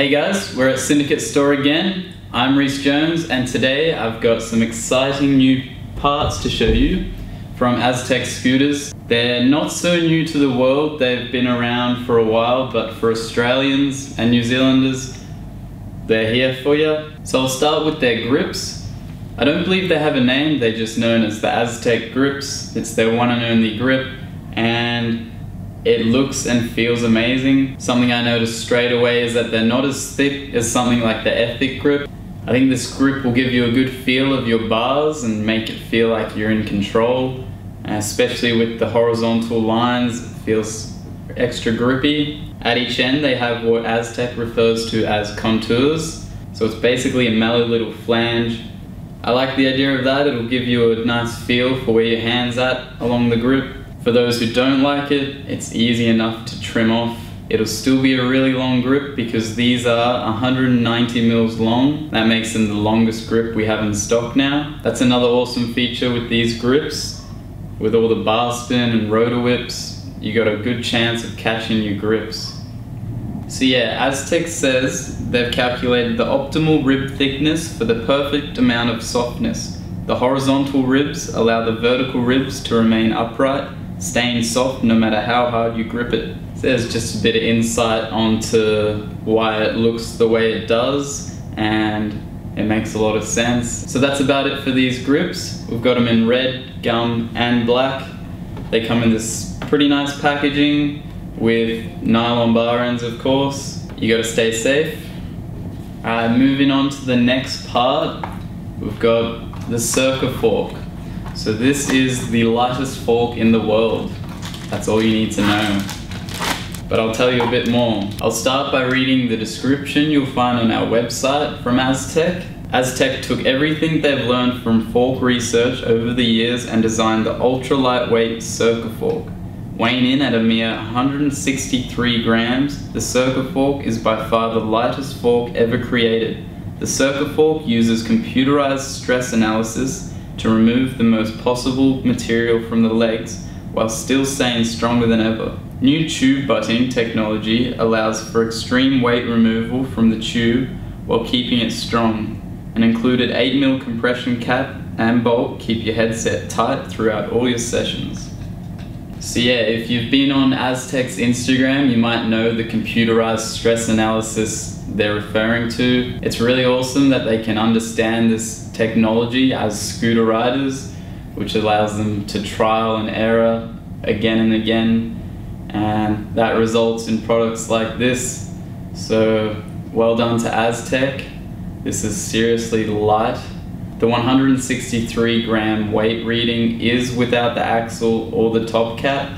Hey guys, we're at Syndicate store again. I'm Reese Jones and today I've got some exciting new parts to show you from Aztek Scooters. They're not so new to the world, they've been around for a while, but for Australians and New Zealanders, they're here for you. So I'll start with their grips. I don't believe they have a name, they're just known as the Aztek grips. It's their one and only grip and it looks and feels amazing. Something I noticed straight away is that they're not as thick as something like the Ethic grip. I think this grip will give you a good feel of your bars and make it feel like you're in control. Especially with the horizontal lines, it feels extra grippy. At each end they have what Aztek refers to as contours. So it's basically a mellow little flange. I like the idea of that, it'll give you a nice feel for where your hand's at along the grip. For those who don't like it, it's easy enough to trim off. It'll still be a really long grip because these are 190 mils long. That makes them the longest grip we have in stock now. That's another awesome feature with these grips. With all the bar spin and rotor whips, you got a good chance of catching your grips. So yeah, Aztek says they've calculated the optimal rib thickness for the perfect amount of softness. The horizontal ribs allow the vertical ribs to remain upright, staying soft no matter how hard you grip it. So there's just a bit of insight onto why it looks the way it does, and it makes a lot of sense. So that's about it for these grips. We've got them in red, gum and black. They come in this pretty nice packaging with nylon bar ends, of course. You gotta stay safe. Moving on to the next part, we've got the Circa Fork. So this is the lightest fork in the world. That's all you need to know. But I'll tell you a bit more. I'll start by reading the description you'll find on our website from Aztek. Aztek took everything they've learned from fork research over the years and designed the ultra lightweight Circa Fork. Weighing in at a mere 163 grams, the Circa Fork is by far the lightest fork ever created. The Circa Fork uses computerized stress analysis to remove the most possible material from the legs while still staying stronger than ever. New tube butting technology allows for extreme weight removal from the tube while keeping it strong. An included 8mm compression cap and bolt keep your headset tight throughout all your sessions. So yeah, if you've been on Aztek's Instagram, you might know the computerized stress analysis they're referring to. It's really awesome that they can understand this technology as scooter riders, which allows them to trial and error again and again, and that results in products like this. So well done to Aztek. This is seriously light. The 163 gram weight reading is without the axle or the top cap.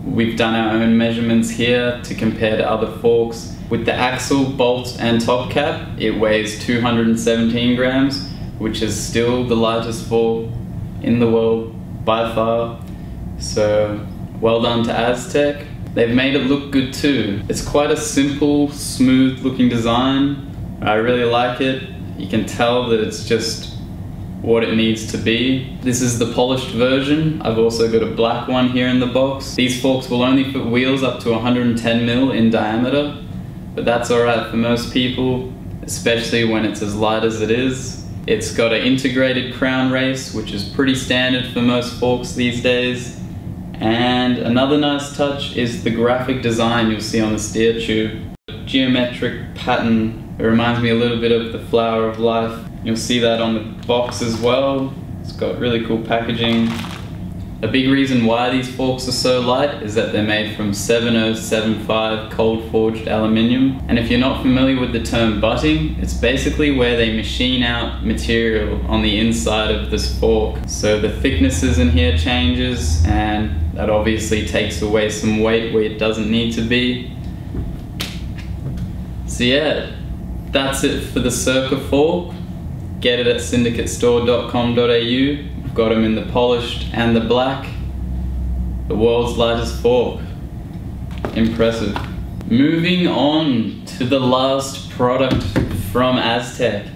We've done our own measurements here to compare to other forks. With the axle, bolts and top cap, it weighs 217 grams, which is still the lightest fork in the world by far. So well done to Aztek. They've made it look good too. It's quite a simple, smooth looking design. I really like it. You can tell that it's just what it needs to be. This is the polished version. I've also got a black one here in the box. These forks will only fit wheels up to 110mm in diameter, but that's alright for most people, especially when it's as light as it is. It's got an integrated crown race, which is pretty standard for most forks these days. And another nice touch is the graphic design you'll see on the steer tube. Geometric pattern, it reminds me a little bit of the flower of life. You'll see that on the box as well. It's got really cool packaging. A big reason why these forks are so light is that they're made from 7075 cold forged aluminium. And if you're not familiar with the term butting, it's basically where they machine out material on the inside of this fork. So the thicknesses in here changes, and that obviously takes away some weight where it doesn't need to be. So yeah, that's it for the Circa Fork. Get it at syndicatestore.com.au. We've got them in the polished and the black. The world's lightest fork. Impressive. Moving on to the last product from Aztek.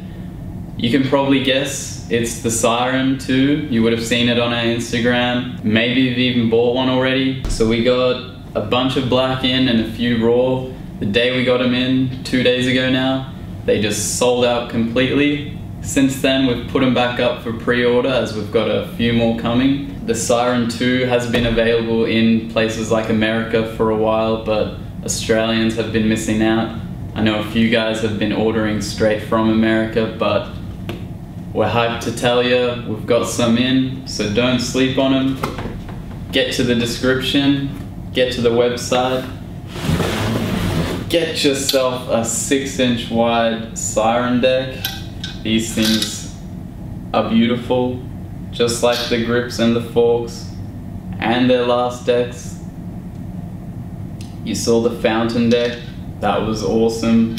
You can probably guess it's the Siren too. You would have seen it on our Instagram. Maybe you've even bought one already. So we got a bunch of black in and a few raw. The day we got them in, 2 days ago now, they just sold out completely. Since then, we've put them back up for pre-order as we've got a few more coming. The Siren 2 has been available in places like America for a while, but Australians have been missing out. I know a few guys have been ordering straight from America, but we're hyped to tell you we've got some in, so don't sleep on them. Get to the description, get to the website, get yourself a 6-inch wide Siren deck. These things are beautiful, just like the grips and the forks and their last decks. You saw the fountain deck, that was awesome.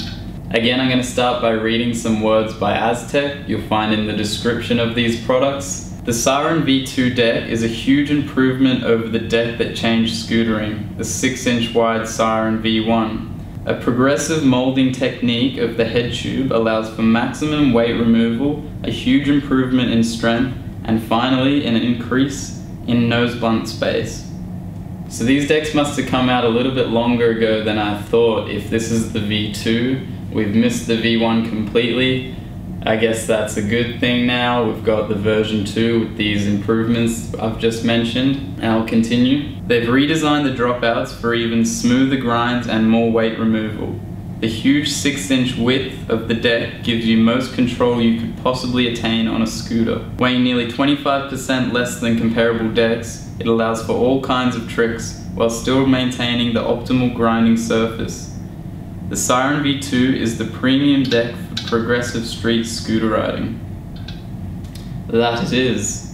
Again, I'm going to start by reading some words by Aztek you'll find in the description of these products. The Siren V2 deck is a huge improvement over the deck that changed scootering, the 6-inch wide Siren V1. A progressive molding technique of the head tube allows for maximum weight removal, a huge improvement in strength, and finally an increase in nose blunt space. So these decks must have come out a little bit longer ago than I thought. If this is the V2, we've missed the V1 completely. I guess that's a good thing now. We've got the version 2 with these improvements I've just mentioned, and I'll continue. They've redesigned the dropouts for even smoother grinds and more weight removal. The huge 6-inch width of the deck gives you most control you could possibly attain on a scooter. Weighing nearly 25% less than comparable decks, it allows for all kinds of tricks while still maintaining the optimal grinding surface. The Siren V2 is the premium deck for progressive street scooter riding. That it is.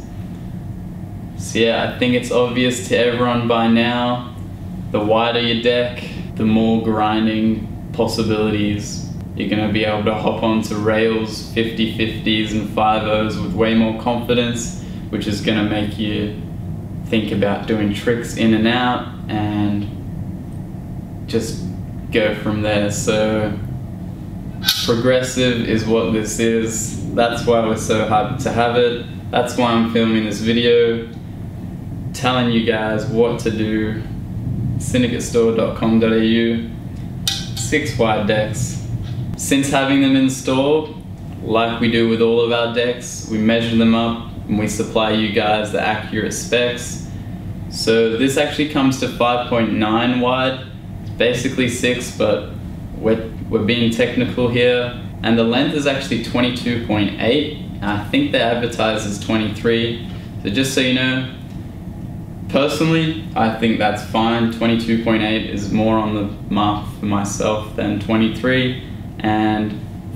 So yeah, I think it's obvious to everyone by now, the wider your deck, the more grinding possibilities. You're going to be able to hop onto rails, 50/50s and 5/0s with way more confidence, which is going to make you think about doing tricks in and out and just go from there. So progressive is what this is. That's why we're so happy to have it. That's why I'm filming this video, telling you guys what to do. syndicatestore.com.au, 6 wide decks. Since having them in store, like we do with all of our decks, we measure them up and we supply you guys the accurate specs. So this actually comes to 5.9 wide, basically 6, but we're being technical here. And the length is actually 22.8. I think they advertise as 23. So just so you know, personally, I think that's fine. 22.8 is more on the mark for myself than 23, and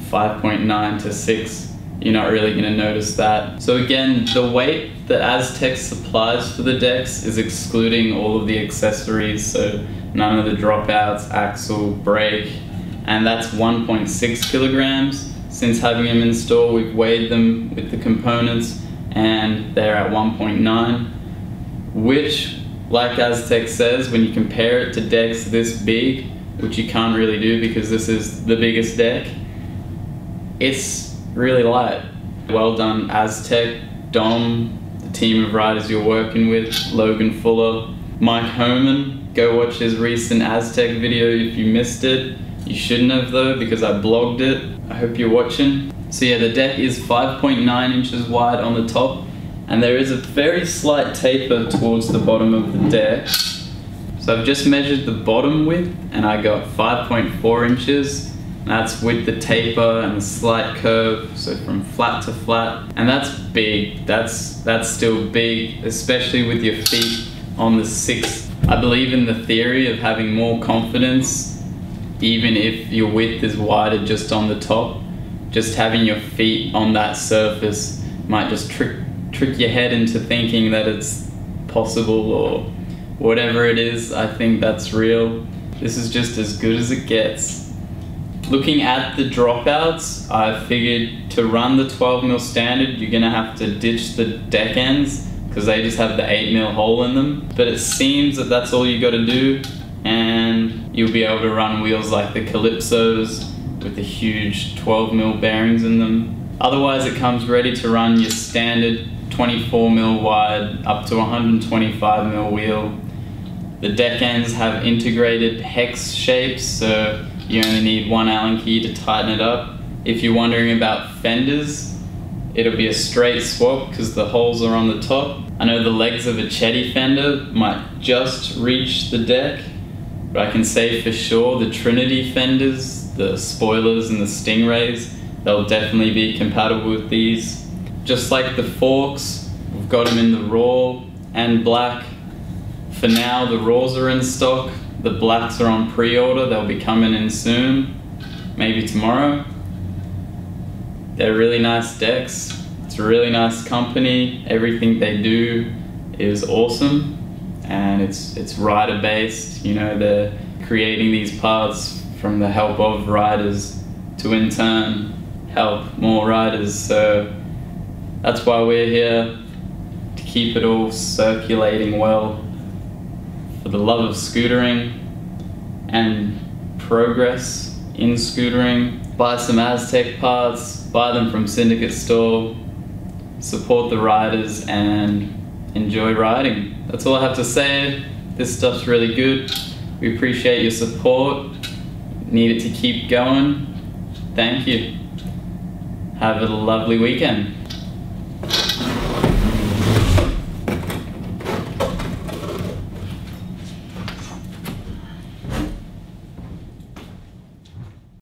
5.9 to 6, you're not really going to notice that. So again, the weight that Aztek supplies for the decks is excluding all of the accessories, so none of the dropouts, axle, brake, and that's 1.6 kilograms. Since having them in store, we've weighed them with the components and they're at 1.9, which, like Aztek says, when you compare it to decks this big, which you can't really do because this is the biggest deck, it's really light. Well done Aztek, Dom, the team of riders you're working with, Logan Fuller, Mike Homan. Go watch his recent Aztek video if you missed it. You shouldn't have though, because I blogged it. I hope you're watching. So yeah, the deck is 5.9 inches wide on the top, and there is a very slight taper towards the bottom of the deck. So I've just measured the bottom width and I got 5.4 inches. That's with the taper and the slight curve, so from flat to flat. And that's big, that's still big, especially with your feet on the 6. I believe in the theory of having more confidence, even if your width is wider just on the top. Just having your feet on that surface might just trick your head into thinking that it's possible or whatever it is. I think that's real. This is just as good as it gets. Looking at the dropouts, I figured to run the 12mm standard, you're gonna have to ditch the deck ends because they just have the 8mm hole in them. But it seems that that's all you gotta do, and you'll be able to run wheels like the Calypsos with the huge 12mm bearings in them. Otherwise, it comes ready to run your standard 24mm wide up to 125mm wheel. The deck ends have integrated hex shapes, so you only need one Allen key to tighten it up. If you're wondering about fenders, it'll be a straight swap because the holes are on the top. I know the legs of a Chetty fender might just reach the deck, but I can say for sure the Trinity fenders, the spoilers and the Stingrays, they'll definitely be compatible with these. Just like the forks, we've got them in the raw and black. For now, the raws are in stock. The blacks are on pre-order. They'll be coming in soon, maybe tomorrow. They're really nice decks. It's a really nice company. Everything they do is awesome, and it's rider based. You know, they're creating these parts from the help of riders to in turn help more riders. So that's why we're here, to keep it all circulating well, for the love of scootering and progress in scootering. Buy some Aztek parts, buy them from Syndicate store, support the riders and enjoy riding. That's all I have to say. This stuff's really good. We appreciate your support. Need it to keep going. Thank you. Have a lovely weekend.